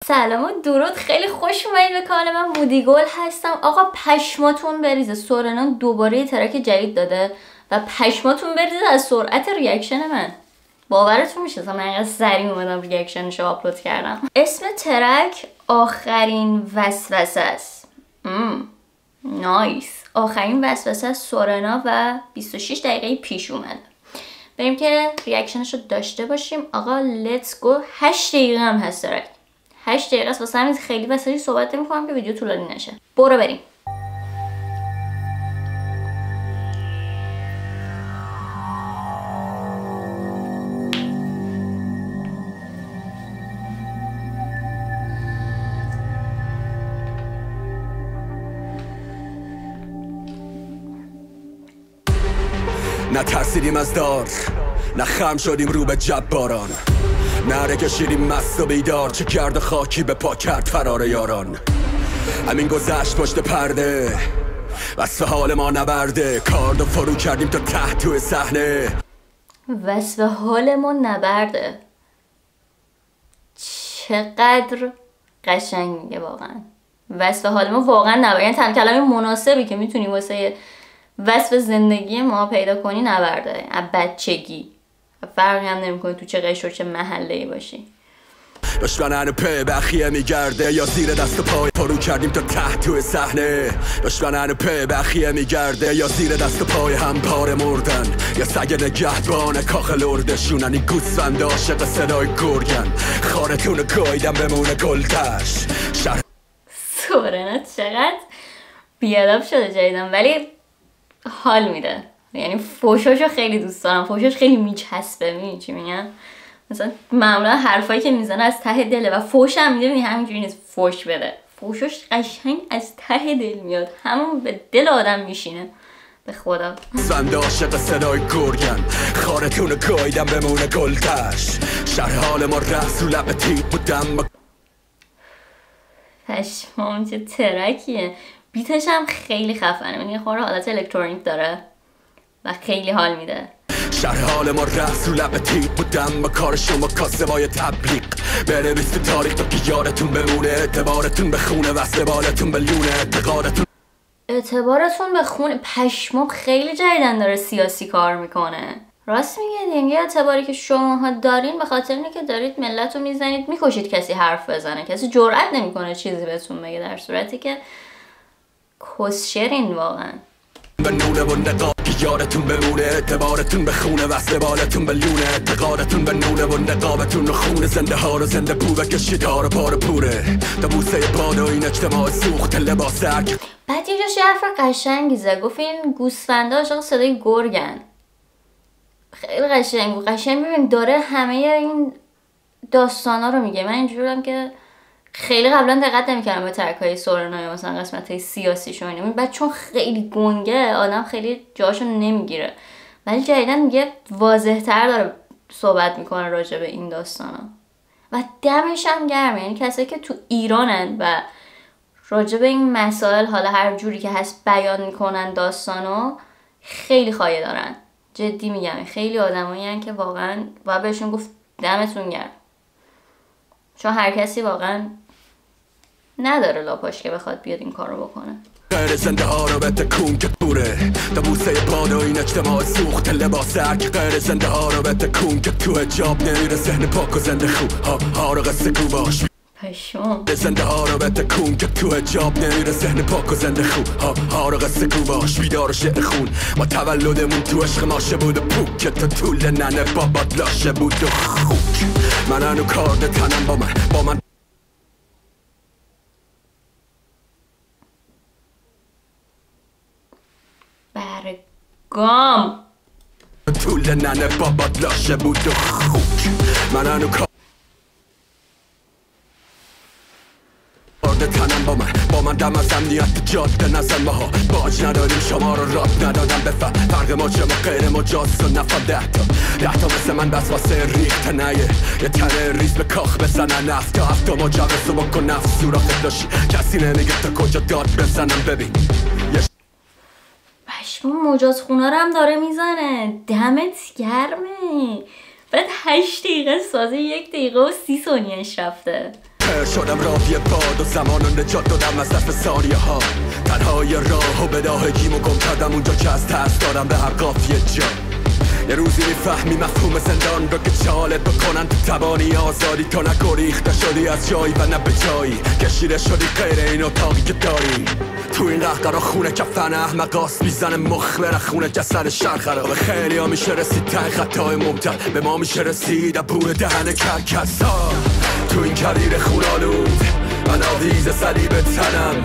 سلام و درود، خیلی خوش اومدید به کانال من. مودیگل هستم. آقا پشماتون بریزه، سورنا دوباره ترک جدید داده و پشماتون بریزه از سرعت ریاکشن من. باورتون میشه من اینقدر سریع اومدم ریاکشنشو آپلود کردم. اسم ترک آخرین وسوسه است. نایس. آخرین وسوسه از سورنا و 26 دقیقه پیش اومده. بریم که ریاکشنشو داشته باشیم. آقا لیتس گو. 8 دقیقه هم هست ترک. 8 دقیقه است، واسه همین خیلی وسیله صحبت نمی‌کنم که ویدیو طولانی نشه. برو بریم. نه ترسیدیم از دار، نه خم شدیم رو به جباران، نره کشیدیم مست و بیدار، چه کرد خاکی به پا کرد فرار یاران. همین گذشت پشت پرده، وصف حال ما نبرده، کارد و فرو کردیم تا ته توی صحنه. وصف حال ما نبرده، چقدر قشنگه واقعا. وصف حال ما واقعا نبرده، یعنی تنها کلمه مناسبی که میتونی واسه وصف زندگی ما پیدا کنی نبرده. از بچگی فرقی هم نمیکنه تو چه قشر و چه محله‌ای باشی. دشمنن په بخیه میگرده، یا زیر دست و پای فرو کردیم تا ته توی صحنه. دشمنن په بخیه میگرده، یا زیر دست و پای هم پاره مردن، یا سگ نگهبان کاخ لردشونن. این گوسفند عاشق صدای گرگن، خارتون گایدم بمونه گلدش. سورنا چقدر بیادب شده جدیدن، ولی حال میده. یعنی فوشاشو خیلی دوست دارم. فوشاش خیلی میچسبه. میدونی چی میگم؟ مثلا معمولا حرفایی که میزنه از ته دله و فوش هم میده. همینجوری نیست فوش بده. فوشاش قشنگ از ته دل میاد، همون به دل آدم میشینه. به خدا زند عاشق صدای گرگن، خارتون گایدم بمونه گلدش. شهر حال ما رفت رو لب تیپ بودم. پشمام چه ترکیه. بیتش هم خیلی خفنه. یعنی یه خورده حالت الکترونیک داره و خیلی حال میده. شهر حال ما رفت رو لب تیپ بودم، با کار شما کاسبای تبلیغ. بنویس تو تاریخ تا که یادتون بمونه، اعتبارتون به خونه و استبالتون به لونه. اعتبارتون به خونه. پشمام خیلی جدیدن داره سیاسی کار میکنه. راست میگه دیگه. اعتباری که شماها دارین به خاطر اینه که دارید ملت رو میزنید، میکشید کسی حرف بزنه. کسی جرئت نمیکنه چیزی بهتون بگه، در صورتی که کسشرین واقعا. به نونه و نقاب که یادتون بمونه، اعتبارتون به خونه و استبالتون به لونه. اعتقادتون به نونه و نقابتون رو خونه. زنده ها رو زنده پو بکشید ها رو پار پوره. تا بوسه باد و این اجتماع سوخت لباس هرک. بعد یه جاش یه حرف قشنگی زد، گفت این گوسفنده عاشق صدای گرگن. خیلی قشنگ بود. قشنگ ببین داره همه این داستانا رو میگه. من اینجورم که خیلی قبلا دقت نمی‌کردم به ترک‌های سورنا، مثلا قسمت‌های سیاسیش و اینا. بعد چون خیلی گنگه آدم خیلی جاشو نمیگیره، ولی جدیدن میگه واضح‌تر داره صحبت میکنه راجع به این داستانا و دمش هم گرمه. یعنی کسایی که تو ایرانن و راجع به این مسائل حالا هر جوری که هست بیان میکنن داستانو، خیلی خایه دارن. جدی میگم خیلی آدمایین که واقعا باید بهشون گفت دمتون گرم، چون هر کسی واقعا نداره لاپاش که بخواد بیاد این کارو بکنه. غیر زنده ها رو به تکون که توره، تا بوسه باد و این اجتماع سوخت لباس هرک. غیر زنده ها رو به تکون که تو حجاب نمیره ذهن پاک و زنده خوب ها رو قصه گو باش. پشم زنده ها رو به تکون که تو حجاب نمیره ذهن پاک و زنده خوب ها رو قصه گو باش. بیدار و شعر خون ما تولدمون تو عشق ماشه بود و پوک، که تا طول ننه بابات لاشه بود و خوک. من هنو کارد تنم با من برگام طول ننه بابات لاشه بود و خوک. من هنو کارد تنم با من دم از امنیت جاده نزن. ماها باج نداریم شما رو راد ندادم بفهم. فرق ما چه ما غیر مجاز و نفهم. ده تا مثل من بس واسه ریخت نیه، یه تنه ریز به کاخ بزنن. هفتا مجوز و بکن نفس سوراخت داشتی، کسی نمیگه تا کجا داد بزنم. ببین پشمون مجاز خونه رو هم داره میزنه. دمت گرمه. بعد 8 دقیقه سازه 1 دقیقه و 30 ثانیه‌اش رفته. خیر شدم راوی باد و زمان رو نجات دادم از دست ثانیه ها. تنهای راه و بداهگیمو گم کردم اونجا که از ترس دارم به هر قافیه جا. یه روزی میفهمی مفهوم زندان رو که جالب بکنن تو توانی آزادی، تو نگریخته شدی از جایی و نه به جایی، کشیده شدی غیر این اتاقی که داری. تو این قهقرا خونه کفن احمقاست میزنه مخ بره خونه جسد شر خرابه. خیلی ها میشه رسید ته خطای مبتل، به ما میشه رسید بوی دهن کرکسا. تو این کویر خونالود من آویز صلیب تنم،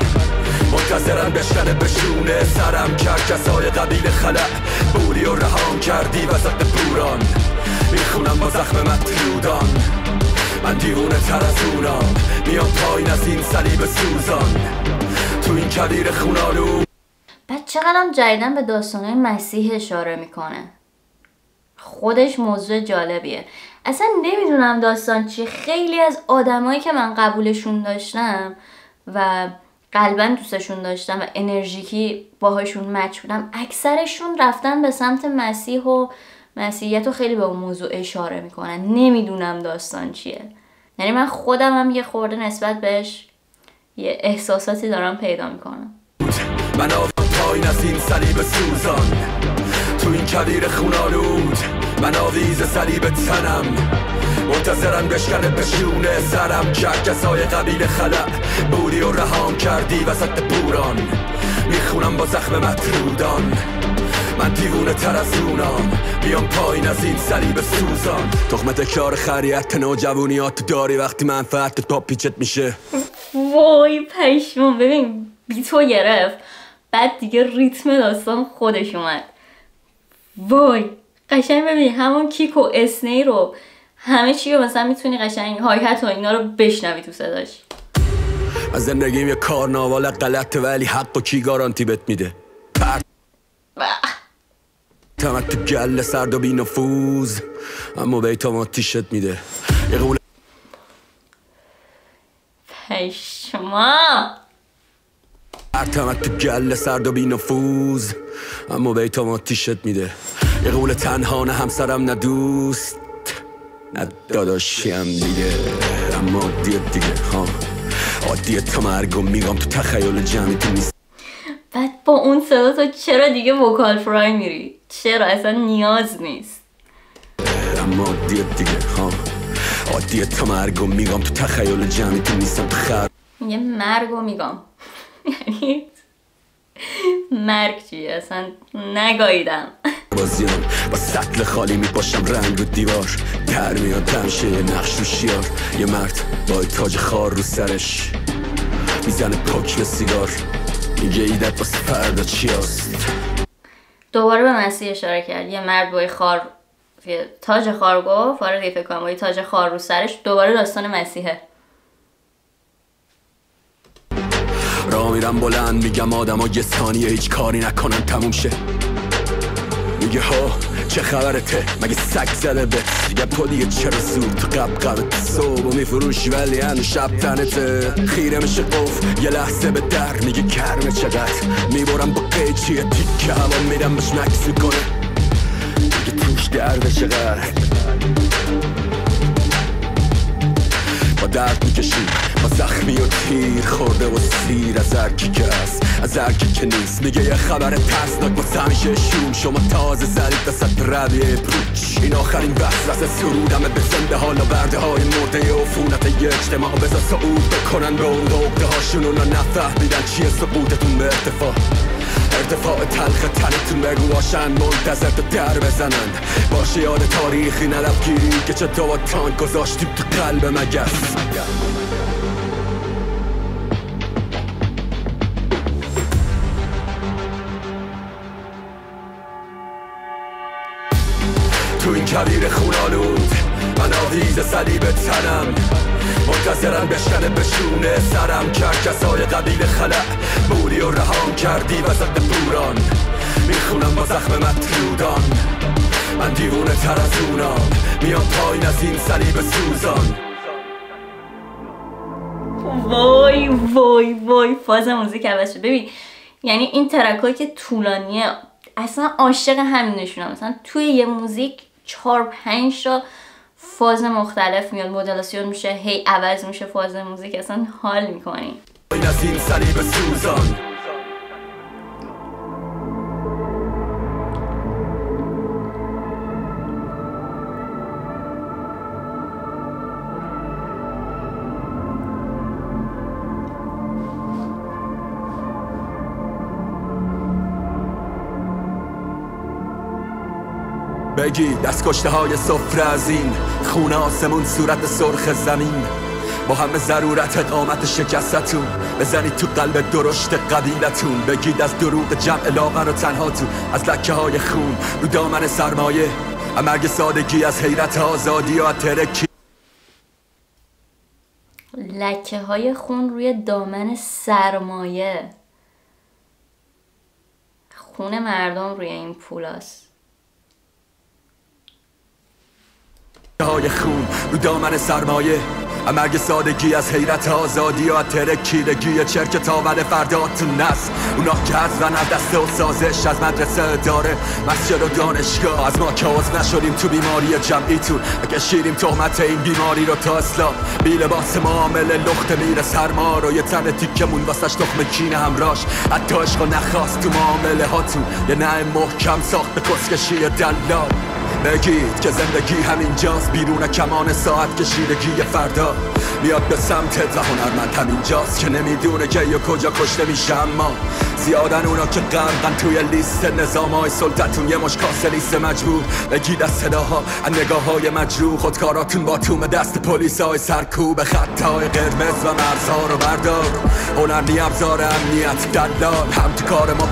منتظرم بشکنه بشونه سرم. کرکسای قبیل خلق بوری و رهام کردی وسط بوران، میخونم با زخم مطرودان. من دیوونه تر از اونم، میام پایین از این صلیب سوزان. تو این کویر خونالو بعد چقدرم جدیدن به داستانهای مسیح اشاره میکنه، خودش موضوع جالبیه. اصلا نمیدونم داستان چیه. خیلی از آدمایی که من قبولشون داشتم و قلبا دوستشون داشتم و انرژیکی باهاشون مچ بودم، اکثرشون رفتن به سمت مسیح و مسیحیت و خیلی به اون موضوع اشاره میکنن. نمیدونم داستان چیه. یعنی من خودم هم یه خورده نسبت بهش یه احساساتی دارم پیدا میکنم. من پایین از این صلیب سوزان، تو این کویر خونالود من آویز صلیب تنم، منتظرم بشکنه بشونه سرم. کرکسای قبیل خلق بوری و رهام کردی وسط بوران، میخونم با زخم مطرودان. من دیوونه تر از اونم، بیام پایین از این صلیب سوزان. تخمه تکرار خریت نوجوانیات داری وقتی منفعت تا پیچت میشه. وای پشمون. ببین بیتو گرفت، بعد دیگه ریتم داستان خودش اومد. وای قشنگ ببین همون کیک و اسنی رو همه چی رو مثلا میتونی قشنگ هایهت و اینا رو بشنوی تو صداش. از زندگیم یه کارناوال غلطه ولی حق و کی گارانتی بهت میده؟ تمت تو گل سرد و بی نفوذ اما بیتام آتیشت میده. یه قول پشما تمت تو گل سرد و بی نفوذ اما بیتام آتیشت میده. یه قول تنها نه همسرم نه دوست نه داداشیم دیگه، اما عادیت دیگه ها. عادیت تا مرگ و میگم تو تخیل جمعی تو نیست. بعد با اون صدا تو چرا دیگه وکال فرای میری؟ چرا؟ اصلا نیاز نیست. اما عادیت دیگه ها. عادیت تا مرگ و میگم تو تخیل جمعی تو نیستم تو خر. میگه مرگ و میگم یعنی مرگ چیه؟ اصلا نگاییدم. بازیان با سطل خالی میپاشم رنگ رو دیوار، در میاد دمشه یه نقش رو شیار. یه مرد با تاج خار رو سرش میزنه پاکی سیگار، میگه ایدت واسه فردا چی هست. دوباره به مسیح اشاره کرد. یه مرد با خار، تاج خار گفت. آره فکر کنم با تاج خار رو سرش. دوباره داستان مسیحه. راه میرم بلند میگم آدم ها یه ثانیه هیچ کاری نکنن تموم شه. میگه ها چه خبرته مگه سگ زده به دیگه پا دیگه چرا زود تو قبقبت صبح میفروشی ولی هنو شب تنته. خیره میشه قف یه لحظه به در میگه کرمه چقدر میبرم با قیچی تیکه هوا میرم بهش مکس میکنه دیگه توش درده چقدر. با درد میکشیم با زخمی و تیر خورده و سیر از هرکی که هست از هرکی که نیست. میگه یه خبر ترسناک واسه همیشه شوم شما تازه زدید وسط رویه پوچ. این آخرین وسوسه سرودمه به زنده حالا برده های مرده عفونت یه اجتماع بذار صعود بکنن به اون عقده هاشون اونا نفهمیدن چیه سقوطتون به ارتفاع تلخ تنتون بگو باشن منتظر تو در بزنن. باشه یاد تاریخی ندفگیری که چه تو با تانک گذاشتیم تو قلب مگس. تو این کویر خونالود من آویز صلیب تنم، منتظرم بشکنه بشونه سرم. کرکسای قبیل خلق بوری و رهام کردی وسط بوران، میخونم با زخم مطرودان. من دیوونه تر از اونم، میام پایین از این صلیب سوزان. وای وای وای فاز موزیک عوض شد. ببین یعنی این ترکایی که طولانیه اصلا عاشق همینشونم. مثلا توی یه موزیک 4-5 تا فاز مختلف میاد، مدلاسیون میشه، هی عوض میشه فاز موزیک، اصلا حال میکنی. این از این صلیب سوزان بگی دست کشته های سفره از این خونه آسمون صورت سرخ زمین با همه ضرورت قامت شکستتون بزنید تو قلب درشت قبیلتون. بگید از دروغ جمع لاغر و تنهاتون، از لکه های خون رو دامن سرمایه، مرگ سادگی از حیرت آزادی و ترکی. لکه های خون روی دامن سرمایه، خون مردم روی این پولاست. های خون رو دامن سرمایه، مرگ سادگی از حیرت آزادی و ترکیدگی چرک تاول فرداتون نست. اونا که از و دسته و سازش از مدرسه داره مسجد و دانشگاه، از ما که عضو نشدیم تو بیماری جمعیتون بکشیدیم تهمت این بیماری رو تا اصلاح. بی لباس معامله لخت میره سرما رو، یه تن تیکمون واسش تخم کینه همراش، حتی عشق و نخواست تو معامله هاتون یه نه محکم ساخت به کسکشی دلال. بگید که زندگی همینجاست، بیرون کمان ساعت کشیدگی فردا میاد به سمتت و هنرمند همینجاست که نمیدونه که یا کجا کشته میشه. اما زیادن اونا که غرقن توی لیست نظامای سلطتون، یه مش کاسه لیست مجبور. بگید از صداها از نگاههای مجروح، خودکاراتون با توم دست پلیسای سرکوب، خطای قرمز و مرزها رو بردار. هنر ابزار امنیت دلال هم تو کار ما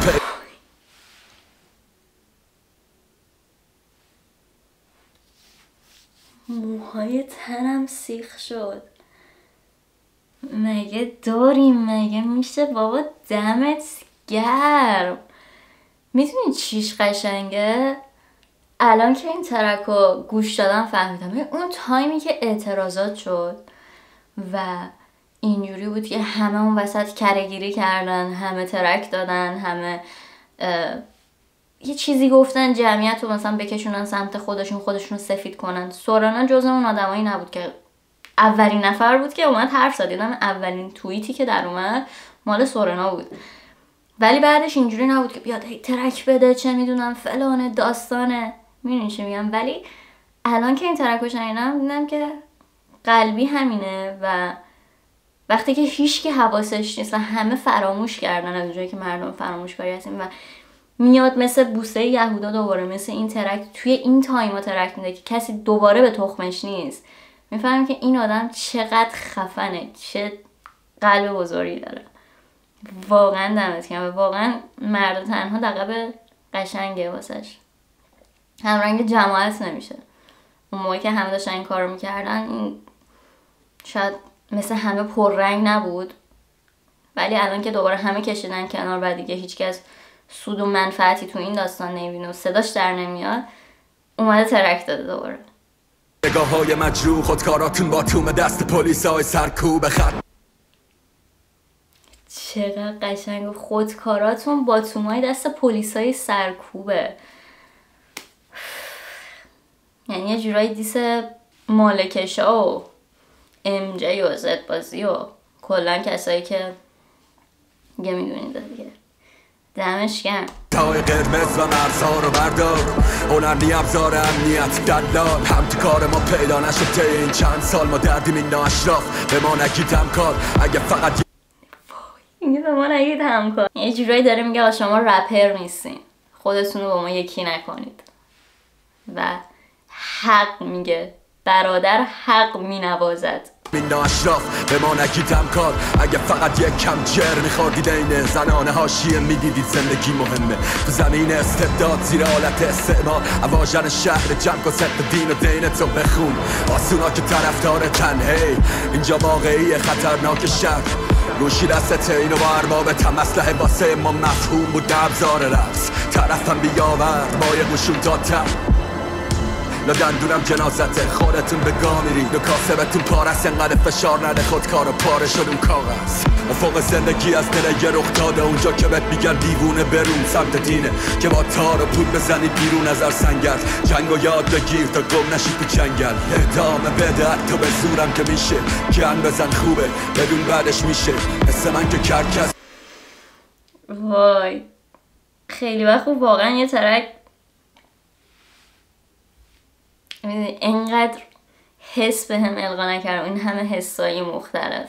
موهای تنم سیخ شد. مگه داریم؟ مگه میشه؟ بابا دمت گرم. میدونی چیش قشنگه؟ الان که این ترک رو گوش دادم فهمیدم اون تایمی که اعتراضات شد و اینجوری بود که همه اون وسط کره‌گیری کردن، همه ترک دادن، همه یه چیزی گفتن جمعیت رو مثلا بکشونن سمت خودشون سفید کنن. سورانا جز اون آدمایی نبود که اولین نفر بود که اومد حرف زد. یادم اولین توییتی که در اومد مال سورانا بود، ولی بعدش اینجوری نبود که بیاد هی ترک بده چه میدونم فلانه داستانه. میدونی چی میگم؟ ولی الان که این ترکو شنیدم دیدم که قلبی همینه و وقتی که هیچ کی حواسش نیست و همه فراموش کردن، از اونجایی که مردم فراموشکاری هستیم و میاد مثل بوسه یهودا دوباره مثل این ترک توی این تایما ترک میده که کسی دوباره به تخمش نیست، میفهمم که این آدم چقدر خفنه، چه قلب بزرگی داره. واقعا دمت گرم. واقعا مرد تنها لقب قشنگه واسش، همرنگ جماعت نمیشه. اون موقع که همه داشتن این کارو میکردن این شاید مثل همه پررنگ نبود، ولی الان که دوباره همه کشیدن کنار و دیگه هیچکس سود و منفعتی تو این داستان نمیبینه و صداش در نمیاد، اومده ترک داده دوباره. نگاه های مجروح خودکاراتون با توم دست پلیسای سرکوب چقدر قشنگ. خودکاراتون با تومای دست پلیسای سرکوبه، یعنی یه جورایی دیس مالکشا و ام جی و زد بازی و کلن کسایی که دیگه میدونید دیگه. دمش گرم. تای قرمز و مرزها رو بردار، هنر ابزار امنیت دلال هم تو کار ما پیدا نشد این چند سال. ما دردیم این ناشراف به ما نگید همکار، اگه فقط اینگه به ما نگید همکار. یه جورایی داره میگه شما رپر نیستین، خودتون رو با ما یکی نکنید. و حق میگه، برادر حق مینوازد. این ناشراف به ما نگید همکار، اگه فقط یک کم جر میخوردید این زنان حاشیه میدیدید زندگی مهمه تو زمین استبداد زیر حالت استعمار. اواژن شهر جمع کن صدق دین و دینتو بخون، آسونا که طرفدار تنهی اینجا واقعی خطرناک شهر. گوشی دستت اینو با اربابت هم اسلحه واسه ما مفهوم بود ابزار رقص. طرفم بیاورد با یه قشون تا تر لادندونم جنازته خودتون به گا میری دو کاسبتون پارست انقدر فشار نده خود کارو پاره شد اون کاغذ افق زندگی از دل یه رخ داده اونجا که بهت میگن دیوونه برون سمت دینه که با تار و پود بزنی بیرون از سنگر جنگ و یاد بگیر تا گم نشی تو جنگل ادامه بده حتی به زورم که میشه گن بزن خوبه بدون بعدش میشه مثل من که کرکس. وای خیلی وقت واقعا یه ترک اینقدر حس به هم القا نکردم، این همه حسایی مختلف.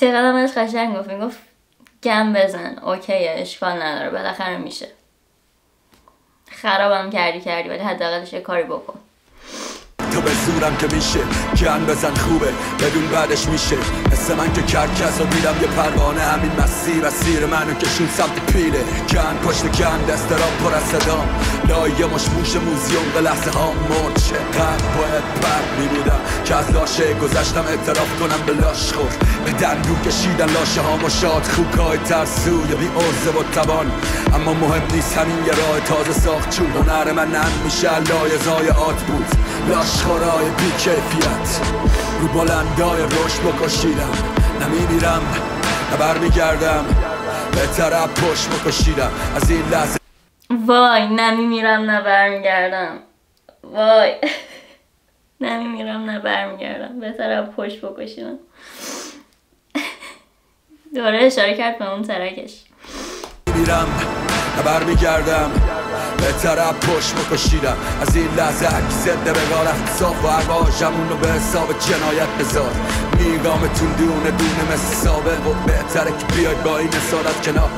چقدر همش قشنگ گفت، میگفت گم بزن اوکیه اشکال نداره بالاخره میشه، خرابم کردی ولی حداقلش یه کاری بکن. تو به زورم که میشه گن بزن خوبه بدون بعدش میشه مثل من که کرکس و دیدم یه پروانه همین مسیر منو کشون سمت پیله گن پشت گن دسترام پر از صدام لایه مشموش موزیوم به لحظه ها مرد چقدر باید پر میبودم که از لاشه گذشتم اعتراف کنم به لاش خور به دندون کشیدن لاشه ها مشاد خوکای ترسوی بی عرضه و توان اما مهم نیست همین یه راه تازه ساخت چون هنر من نم میشه لایزای آت بود لاش خورای بی کیفیت رو بلندای رشد بکشیدم نمیمیرم نه برمیگردم به طرف پشت بکشیدم از این لحظه. وای نمیمیرم نه برمیگردم، وای نمیمیرم نه برمیگردم به طرف پشت بکشیدم. دوره اشاره کرد به اون ترکش. میرم نه برمیگردم به طرف پشت بکشیدم از این لحظه هرکی زنده بگار اختصاف و عرباشمون رو به حساب جنایت بذار میگامتون دونه دونه مثل سابق و بهتره که بیای با این اصالت کنار.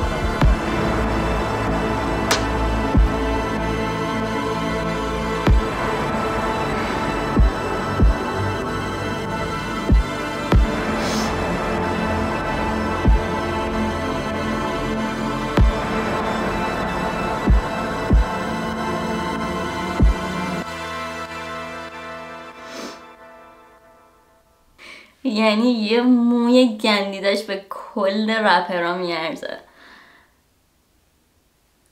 یعنی یه موی گندیدش به کل رپرها میارزه.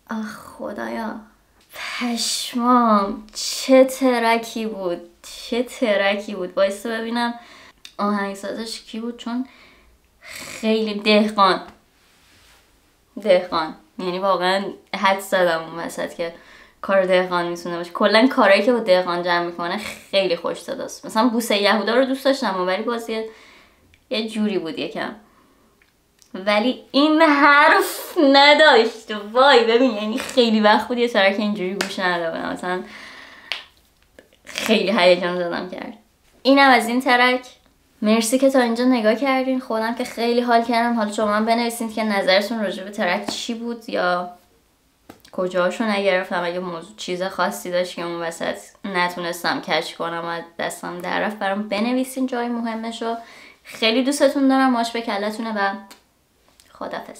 آخ خدایا پشمام چه ترکی بود. بایسته ببینم آهنگسازش کی بود چون خیلی دهقان یعنی واقعا حد زدم اون وسط که کار دهقان میتونه باشه. کلا کارهایی که با دهقان جمع میکنه خیلی خوش صداست. مثلا بوسه یهودا رو دوست داشتم ولی باز یه جوری بود یکم، ولی این حرف نداشت. وای ببین یعنی خیلی وقت بود یه ترک اینجوری گوش ندادم، مثلا خیلی هیجان زدم کرد. اینم از این ترک. مرسی که تا اینجا نگاه کردین. خودم که خیلی حال کردم. حالا شما هم بنویسید که نظرتون راجع به ترک چی بود یا کجاشو نگرفتم، اگه موضوع چیز خاصی داشت که اون وسط نتونستم کچ کنم و دستم در رفت برام بنویسین جای مهمشو. خیلی دوستتون دارم. ماش به کلتونه و خدافظ.